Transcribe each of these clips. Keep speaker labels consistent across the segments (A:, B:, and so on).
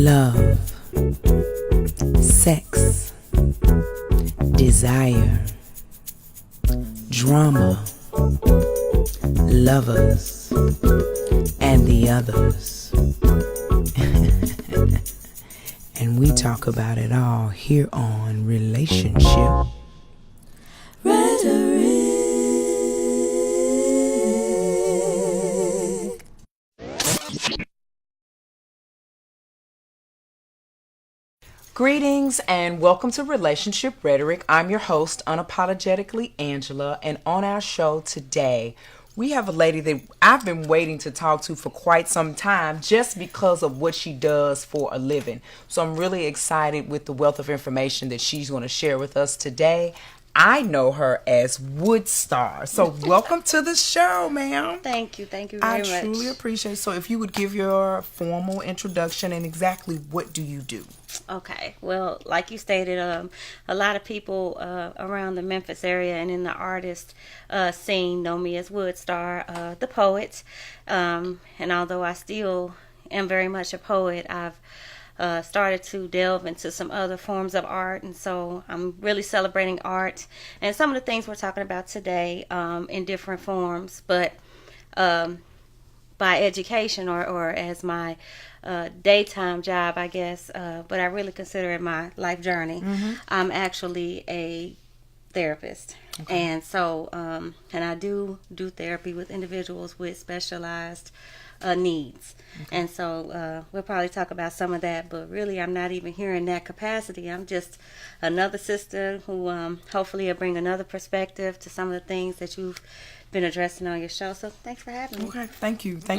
A: love, sex, desire, drama, lovers, and the others. And we talk about it all here on Relationship Rhetoric. Greetings and welcome to Relationship Rhetoric. I'm your host, Unapologetically Angela, and on our show today, we have a lady that I've been waiting to talk to for quite some time just because of what she does for a living. So I'm really excited with the wealth of information that she's going to share with us today. I know her as Woodstar. So welcome to the show, ma'am.
B: Thank you very much.
A: I truly appreciate it. So if you would give your formal introduction and exactly what do you do?
B: Okay. Well, like you stated, a lot of people around the Memphis area and in the artist scene know me as Woodstar, the poet. And although I still am very much a poet, I've started to delve into some other forms of art, and so I'm really celebrating art and some of the things we're talking about today in different forms, but by education or as my daytime job, I guess, but I really consider it my life journey. Mm-hmm. I'm actually a therapist. Okay. And so and I do therapy with individuals with specialized needs. Okay. And so we'll probably talk about some of that, but really I'm not even here in that capacity. I'm just another sister who hopefully will bring another perspective to some of the things that you've been addressing on your show. So thanks for having me.
A: Okay, thank you. So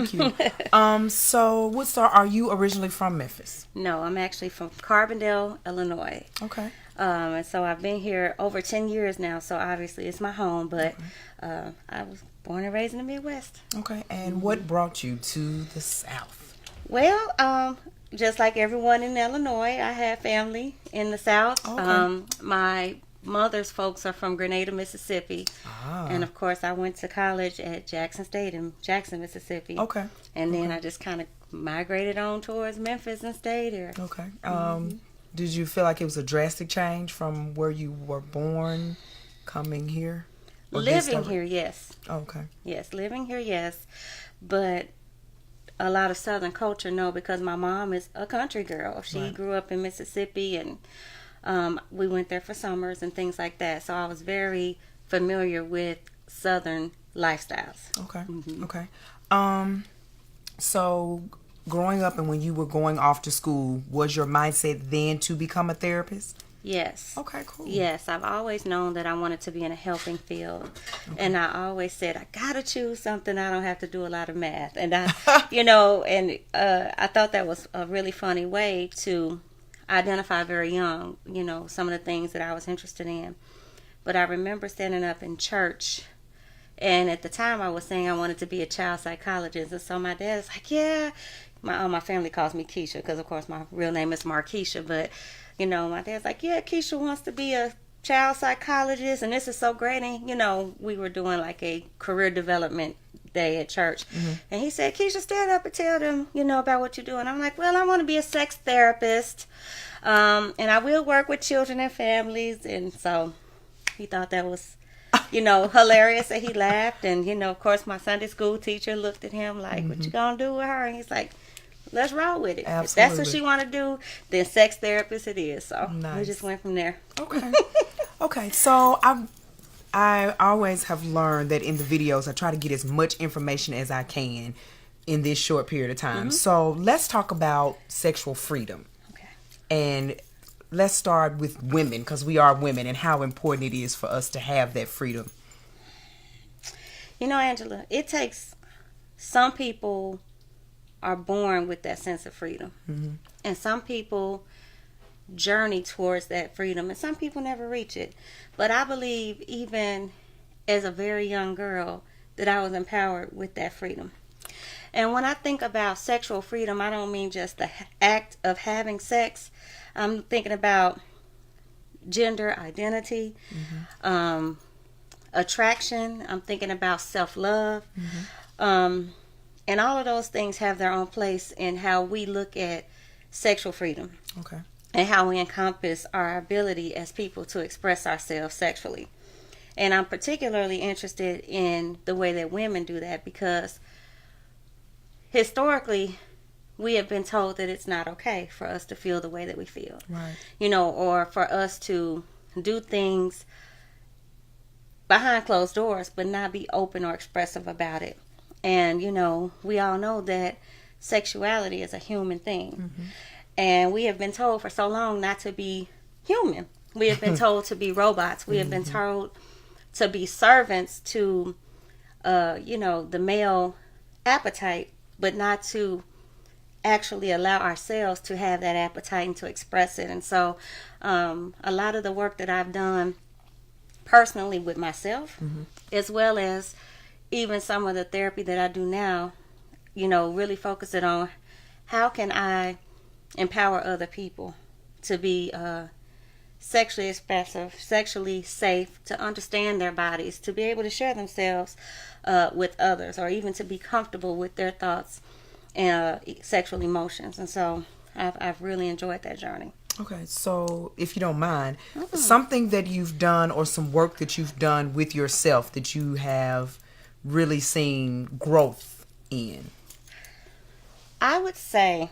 A: Woodstar, are you originally from Memphis?
B: No, I'm actually from Carbondale, Illinois.
A: Okay.
B: And so I've been here over 10 years now, so obviously it's my home, but okay. I was born and raised in the Midwest.
A: Okay, and what brought you to the South?
B: Well, just like everyone in Illinois, I have family in the South. Okay. My mother's folks are from Grenada, Mississippi. Ah. And of course, I went to college at Jackson State in Jackson, Mississippi.
A: Okay.
B: And then I just kind of migrated on towards Memphis and stayed here.
A: Okay. Did you feel like it was a drastic change from where you were born coming here?
B: Living here, yes.
A: Okay.
B: Yes, living here, yes. But a lot of Southern culture, no, because my mom is a country girl. She grew up in Mississippi, and we went there for summers and things like that. So I was very familiar with Southern lifestyles.
A: Okay. Mm-hmm. Okay. So growing up and when you were going off to school, was your mindset then to become a therapist?
B: Yes.
A: Okay, cool.
B: Yes, I've always known that I wanted to be in a helping field. Okay. And I always said, I gotta choose something I don't have to do a lot of math. And I, I thought that was a really funny way to identify very young, some of the things that I was interested in. But I remember standing up in church, and at the time I was saying I wanted to be a child psychologist. And so my dad's like, yeah. My family calls me Keisha because, of course, my real name is Markesha. But, my dad's like, yeah, Keisha wants to be a child psychologist, and this is so great. And, we were doing like a career development day at church. Mm-hmm. And he said, Keisha, stand up and tell them, about what you do. And I'm like, well, I want to be a sex therapist. And I will work with children and families. And so he thought that was, hilarious, that he laughed. And, of course, my Sunday school teacher looked at him like, what you going to do with her? And he's like, let's roll with it. Absolutely. If that's what she want to do, then sex therapist it is. So nice. We just went from there.
A: Okay. Okay. So I always have learned that in the videos, I try to get as much information as I can in this short period of time. Mm-hmm. So let's talk about sexual freedom.
B: Okay.
A: And let's start with women, because we are women, and how important it is for us to have that freedom.
B: Angela, it takes, some people are born with that sense of freedom. Mm-hmm. And some people journey towards that freedom, and some people never reach it. But I believe even as a very young girl that I was empowered with that freedom. And when I think about sexual freedom, I don't mean just the act of having sex. I'm thinking about gender identity, attraction. I'm thinking about self-love. Mm-hmm. And all of those things have their own place in how we look at sexual freedom.
A: Okay.
B: And how we encompass our ability as people to express ourselves sexually. And I'm particularly interested in the way that women do that, because historically we have been told that it's not okay for us to feel the way that we feel.
A: Right.
B: Or for us to do things behind closed doors but not be open or expressive about it. And, we all know that sexuality is a human thing. Mm-hmm. And we have been told for so long not to be human. We have been told to be robots. We have been told to be servants to, the male appetite, but not to actually allow ourselves to have that appetite and to express it. And so a lot of the work that I've done personally with myself, as well as even some of the therapy that I do now, really focus it on how can I empower other people to be sexually expressive, sexually safe, to understand their bodies, to be able to share themselves with others, or even to be comfortable with their thoughts and sexual emotions. And so I've really enjoyed that journey.
A: Okay, so if you don't mind, something that you've done or some work that you've done with yourself that you have really seen growth in.
B: I would say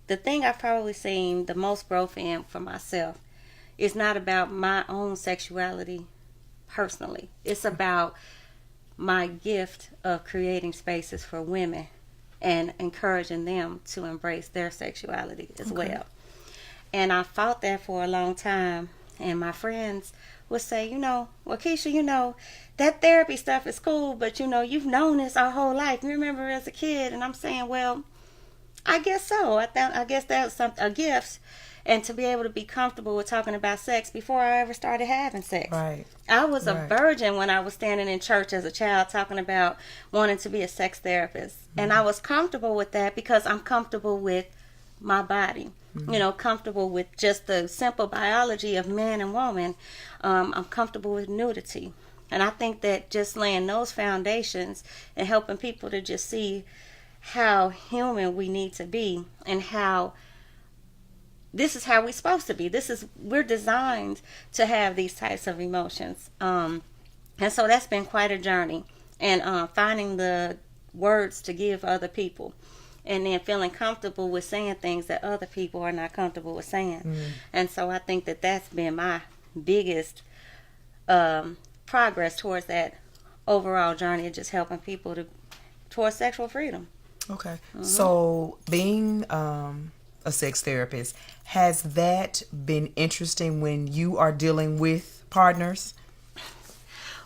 B: the thing I've probably seen the most growth in for myself is not about my own sexuality personally. It's about my gift of creating spaces for women and encouraging them to embrace their sexuality as well. And I fought that for a long time. And my friends would say, well, Keisha, that therapy stuff is cool, but you've known this our whole life. You remember as a kid. And I'm saying, well, I guess so. I guess that's a gift, and to be able to be comfortable with talking about sex before I ever started having sex.
A: Right.
B: I was a virgin when I was standing in church as a child talking about wanting to be a sex therapist, and I was comfortable with that because I'm comfortable with my body. Comfortable with just the simple biology of man and woman. I'm comfortable with nudity, and I think that just laying those foundations and helping people to just see how human we need to be, and how this is how we're supposed to be. We're designed to have these types of emotions. And so that's been quite a journey. And finding the words to give other people, and then feeling comfortable with saying things that other people are not comfortable with saying. And so I think that that's been my biggest progress towards that overall journey of just helping people towards sexual freedom.
A: Okay. So being a sex therapist, has that been interesting when you are dealing with partners?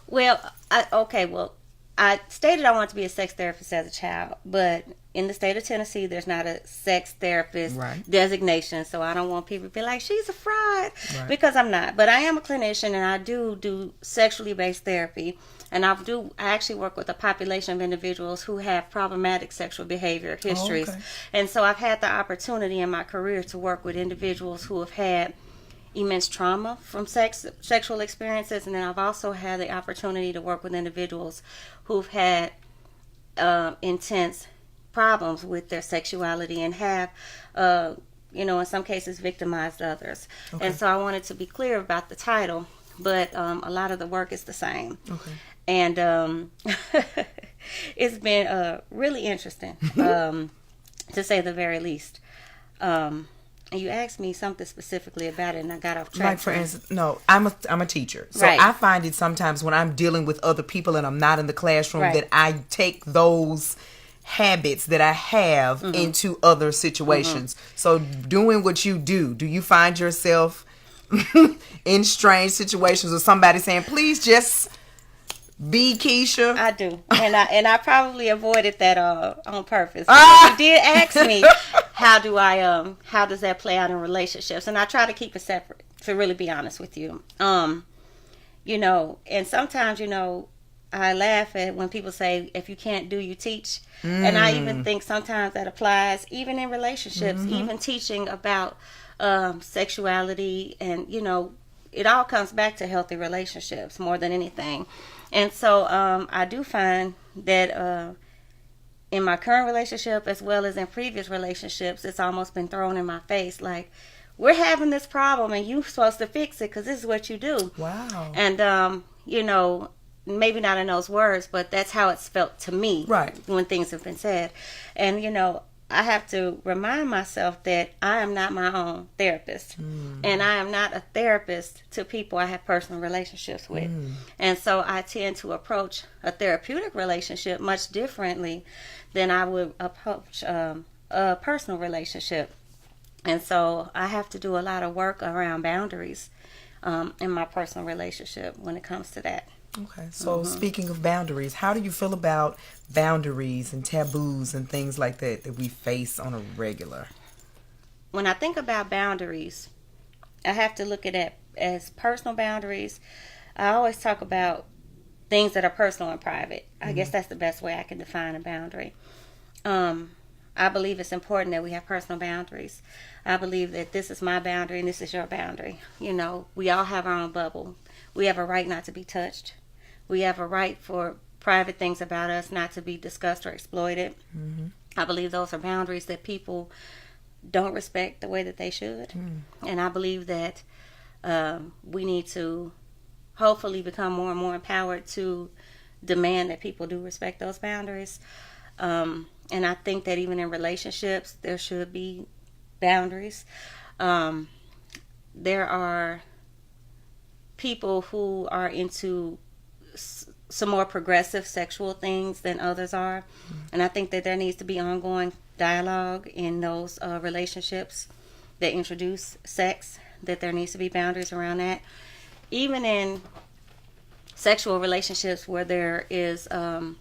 B: Well, I stated I wanted to be a sex therapist as a child, but in the state of Tennessee, there's not a sex therapist designation, so I don't want people to be like, she's a fraud, because I'm not. But I am a clinician, and I do sexually based therapy, and I actually work with a population of individuals who have problematic sexual behavior histories. And so I've had the opportunity in my career to work with individuals who have had immense trauma from sexual experiences, and then I've also had the opportunity to work with individuals who've had intense problems with their sexuality and have in some cases victimized others. And so I wanted to be clear about the title, but a lot of the work is the same. And it's been really interesting, to say the very least. And you asked me something specifically about it, and I got off track.
A: Like, for instance, I'm a teacher. So I find it sometimes when I'm dealing with other people and I'm not in the classroom that I take those habits that I have into other situations. So doing what you do you find yourself in strange situations with somebody saying, please just be Keisha?
B: I do. And I probably avoided that on purpose. You did ask me how does that play out in relationships, and I try to keep it separate, to really be honest with you. And sometimes, I laugh at when people say, if you can't do, you teach. And I even think sometimes that applies even in relationships, even teaching about sexuality, and it all comes back to healthy relationships more than anything. And so I do find that in my current relationship as well as in previous relationships, it's almost been thrown in my face like, we're having this problem and you're supposed to fix it because this is what you do.
A: Wow.
B: And, you know, maybe not in those words, but that's how it's felt to me,
A: right,
B: when things have been said. And, you know, I have to remind myself that I am not my own therapist. And I am not a therapist to people I have personal relationships with. And so I tend to approach a therapeutic relationship much differently than I would approach a personal relationship. And so I have to do a lot of work around boundaries in my personal relationship when it comes to that.
A: Okay, so speaking of boundaries, how do you feel about boundaries and taboos and things like that we face on a regular?
B: When I think about boundaries, I have to look at it as personal boundaries. I always talk about things that are personal and private. I guess that's the best way I can define a boundary. I believe it's important that we have personal boundaries. I believe that this is my boundary and this is your boundary. You know, we all have our own bubble. We have a right not to be touched. We have a right for private things about us not to be discussed or exploited. I believe those are boundaries that people don't respect the way that they should. And I believe that we need to hopefully become more and more empowered to demand that people do respect those boundaries. And I think that even in relationships, there should be boundaries. There are people who are into some more progressive sexual things than others are. And I think that there needs to be ongoing dialogue in those relationships that introduce sex, that there needs to be boundaries around that. Even in sexual relationships where there is an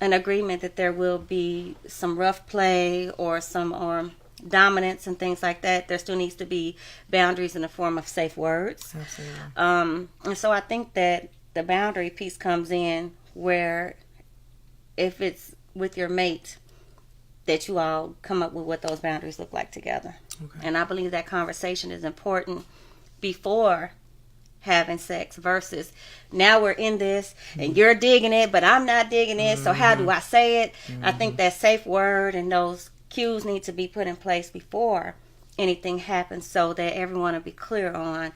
B: agreement that there will be some rough play or some dominance and things like that, there still needs to be boundaries in the form of safe words.
A: Absolutely.
B: And so I think that the boundary piece comes in where if it's with your mate, that you all come up with what those boundaries look like together.
A: Okay.
B: And I believe that conversation is important before having sex versus now we're in this and you're digging it but I'm not digging it, so how do I say it? I think that safe word and those cues need to be put in place before anything happens so that everyone will be clear on,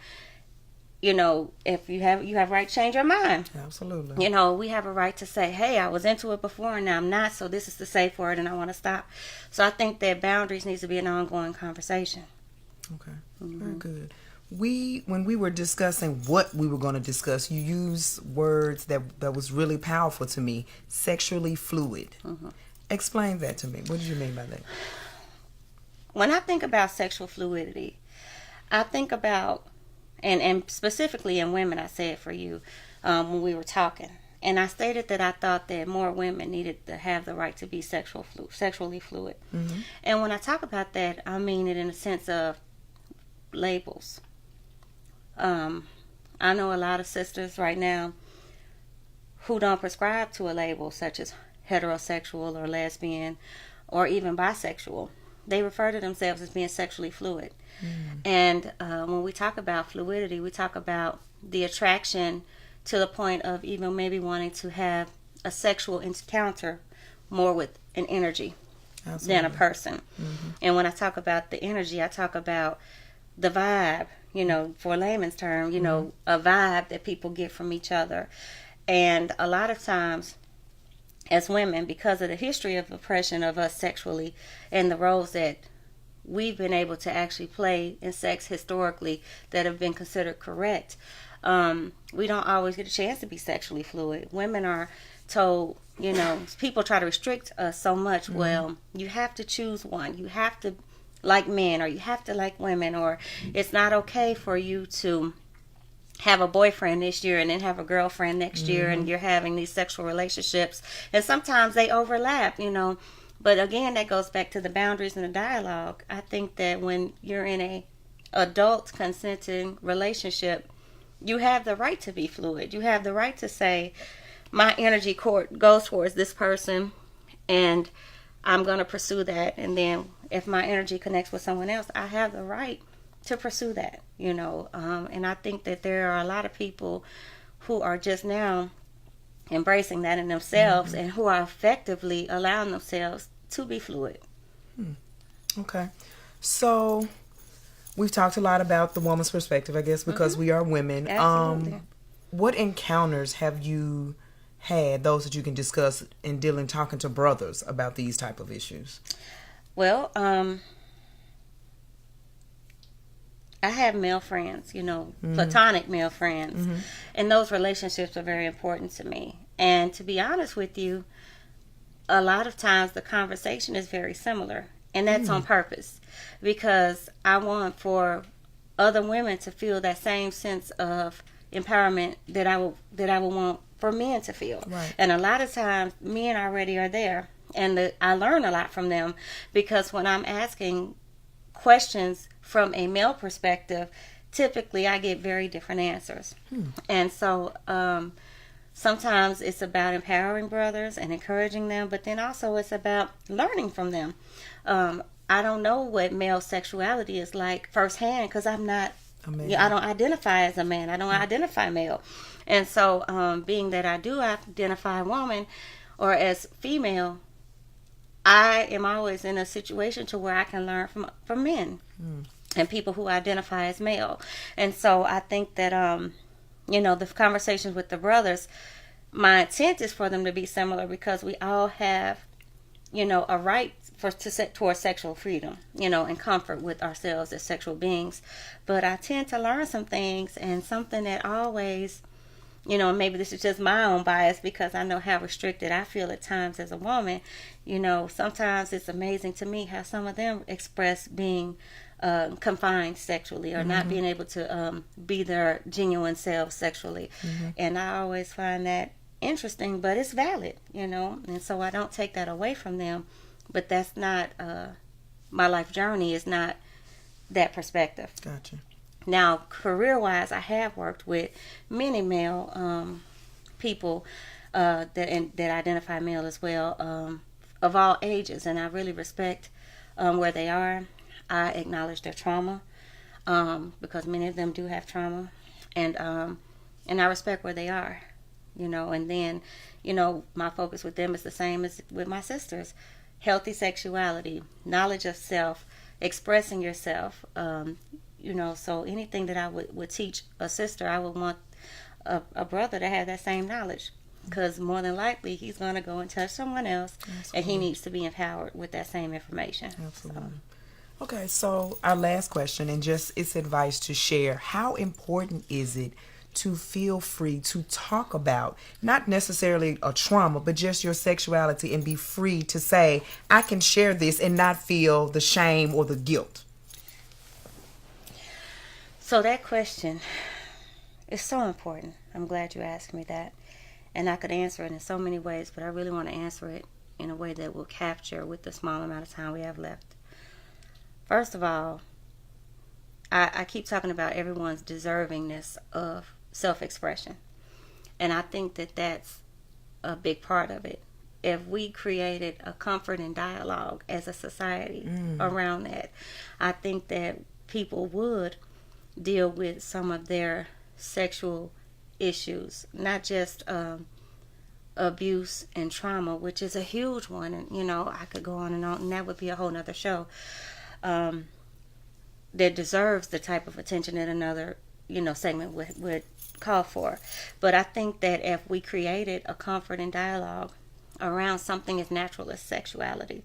B: you know, if you have right to change your mind.
A: Absolutely.
B: You know, we have a right to say, hey, I was into it before and now I'm not, so this is the safe word and I want to stop. So I think that boundaries needs to be an ongoing conversation.
A: Okay. Very good. When we were discussing what we were going to discuss, you used words that was really powerful to me. Sexually fluid. Explain that to me. What did you mean by that?
B: When I think about sexual fluidity, I think about, and specifically in women, I say it for you, when we were talking. And I stated that I thought that more women needed to have the right to be sexually fluid. And when I talk about that, I mean it in a sense of labels. I know a lot of sisters right now who don't prescribe to a label such as heterosexual or lesbian or even bisexual. They refer to themselves as being sexually fluid. And when we talk about fluidity, we talk about the attraction to the point of even maybe wanting to have a sexual encounter more with an energy than a person. And when I talk about the energy, I talk about the vibe, you know, for layman's term, you know, a vibe that people get from each other. And a lot of times as women, because of the history of oppression of us sexually and the roles that we've been able to actually play in sex historically that have been considered correct, we don't always get a chance to be sexually fluid. Women are told, you know, people try to restrict us so much. Well, you have to choose one. You have to like men, or you have to like women, or it's not okay for you to have a boyfriend this year and then have a girlfriend next year, and you're having these sexual relationships, and sometimes they overlap, you know. But again, that goes back to the boundaries and the dialogue. I think that when you're in a adult consenting relationship, you have the right to be fluid. You have the right to say, my energy goes towards this person and I'm going to pursue that. And then if my energy connects with someone else, I have the right to pursue that, you know. And I think that there are a lot of people who are just now embracing that in themselves, and who are effectively allowing themselves to be fluid.
A: Okay. So we've talked a lot about the woman's perspective, I guess, because we are women.
B: Absolutely.
A: What encounters have you had, those that you can discuss in talking to brothers about these type of issues?
B: Well, I have male friends, platonic male friends, and those relationships are very important to me. And to be honest with you, a lot of times the conversation is very similar, and that's on purpose, because I want for other women to feel that same sense of empowerment that I would want for men to feel.
A: Right.
B: And a lot of times men already are there, and I learn a lot from them, because when I'm asking questions from a male perspective, typically I get very different answers. And so sometimes it's about empowering brothers and encouraging them, but then also it's about learning from them. I don't know what male sexuality is like firsthand, because I'm not a man. I don't identify as a man. I don't identify male. And so being that I do identify woman or as female, I am always in a situation to where I can learn from men and people who identify as male. And so I think that the conversations with the brothers, my intent is for them to be similar, because we all have, a right towards sexual freedom, and comfort with ourselves as sexual beings. But I tend to learn some things, and something that always, maybe this is just my own bias, because I know how restricted I feel at times as a woman. Sometimes it's amazing to me how some of them express being confined sexually, or not being able to be their genuine selves sexually. And I always find that interesting, but it's valid, and so I don't take that away from them. But that's not my life journey is not that perspective.
A: Gotcha.
B: Now, career-wise, I have worked with many male people that identify male as well, of all ages, and I really respect where they are. I acknowledge their trauma, because many of them do have trauma, and I respect where they are, and then, my focus with them is the same as with my sisters. Healthy sexuality, knowledge of self, expressing yourself, so anything that I would teach a sister, I would want a brother to have that same knowledge, because more than likely he's going to go and touch someone else. Absolutely. And he needs to be empowered with that same information.
A: Absolutely. Okay, so our last question, and just it's advice to share. How important is it to feel free to talk about, not necessarily a trauma, but just your sexuality, and be free to say, I can share this and not feel the shame or the guilt?
B: So that question is so important. I'm glad you asked me that. And I could answer it in so many ways, but I really want to answer it in a way that will capture with the small amount of time we have left. First of all, I keep talking about everyone's deservingness of self-expression. And I think that that's a big part of it. If we created a comfort and dialogue as a society around that, I think that people would deal with some of their sexual issues, not just abuse and trauma, which is a huge one. And, I could go on, and that would be a whole nother show. That deserves the type of attention that another, segment would call for. But I think that if we created a comfort and dialogue around something as natural as sexuality,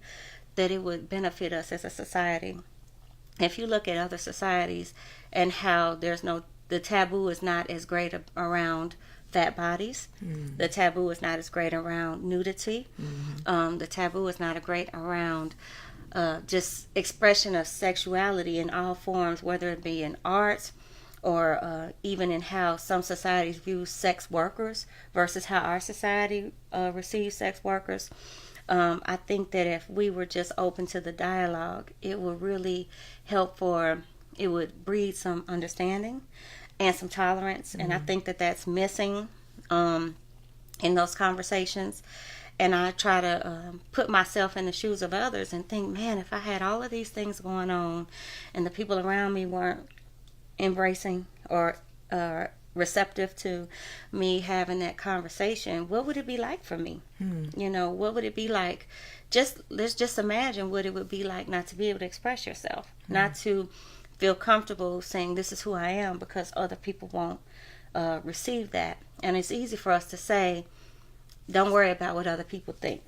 B: that it would benefit us as a society. If you look at other societies and how the taboo is not as great around fat bodies. The taboo is not as great around nudity. The taboo is not as great around just expression of sexuality in all forms, whether it be in art or even in how some societies view sex workers versus how our society receives sex workers. I think that if we were just open to the dialogue, it would really help it would breed some understanding and some tolerance. And I think that that's missing in those conversations. And I try to put myself in the shoes of others and think, man, if I had all of these things going on and the people around me weren't embracing or receptive to me having that conversation, what would it be like for me? You know, what would it be like? Let's just imagine what it would be like not to be able to express yourself, not to feel comfortable saying this is who I am because other people won't receive that. And it's easy for us to say, don't worry about what other people think.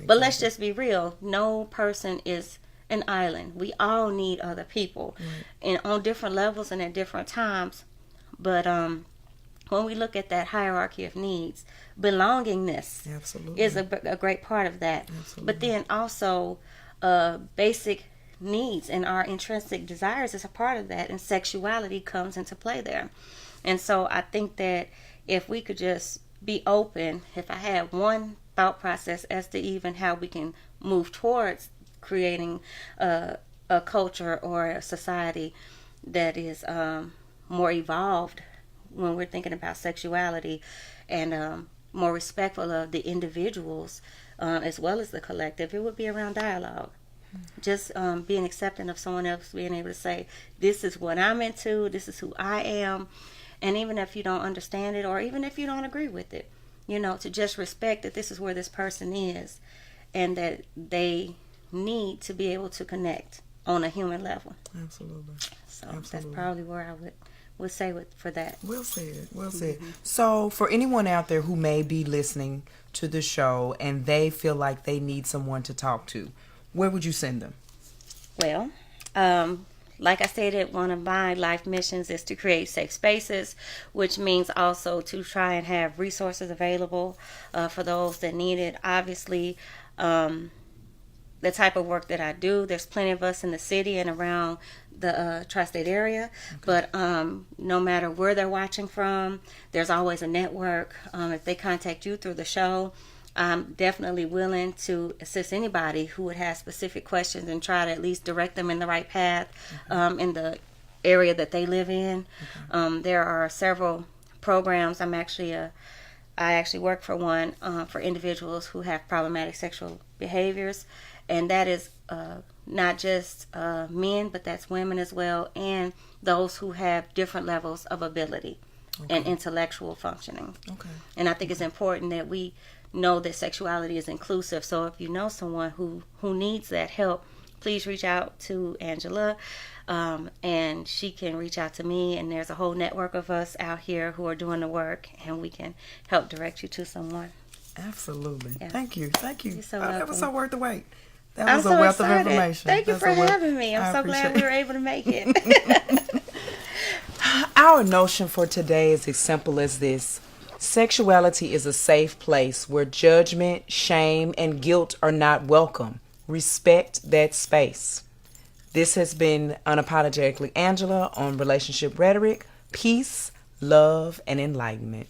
B: But let's just be real. No person is an island. We all need other people, and on different levels and at different times. But when we look at that hierarchy of needs, belongingness is a great part of that. But then also basic needs and our intrinsic desires is a part of that, and sexuality comes into play there. And so I think that if we could just be open, if I had one thought process as to even how we can move towards creating a culture or a society that is more evolved when we're thinking about sexuality, and more respectful of the individuals as well as the collective, it would be around dialogue. Just being accepting of someone else, being able to say, this is what I'm into, this is who I am. And even if you don't understand it, or even if you don't agree with it, you know, to just respect that this is where this person is, and that they need to be able to connect on a human level.
A: Absolutely.
B: So that's probably where I would say for that.
A: Well said. Well said. So for anyone out there who may be listening to the show and they feel like they need someone to talk to, where would you send them?
B: Well, like I stated, one of my life missions is to create safe spaces, which means also to try and have resources available for those that need it. Obviously, the type of work that I do, there's plenty of us in the city and around the tri-state area, but no matter where they're watching from, there's always a network. If they contact you through the show, I'm definitely willing to assist anybody who would have specific questions and try to at least direct them in the right path in the area that they live in. There are several programs. I actually work for one for individuals who have problematic sexual behaviors, and that is not just men, but that's women as well, and those who have different levels of ability and intellectual functioning. And I think it's important that we know that sexuality is inclusive. So if you know someone who needs that help, please reach out to Angela, and she can reach out to me, and there's a whole network of us out here who are doing the work, and we can help direct you to someone.
A: Absolutely.
B: Yeah.
A: Thank you.
B: You're so welcome.
A: That was so worth the wait. That was
B: I'm
A: a
B: so
A: wealth
B: excited.
A: of information.
B: Thank you for having me. I'm so glad we were able to make it.
A: Our notion for today is as simple as this. Sexuality is a safe place where judgment, shame, and guilt are not welcome. Respect that space. This has been Unapologetically Angela on Relationship Rhetoric, Peace, Love, and Enlightenment.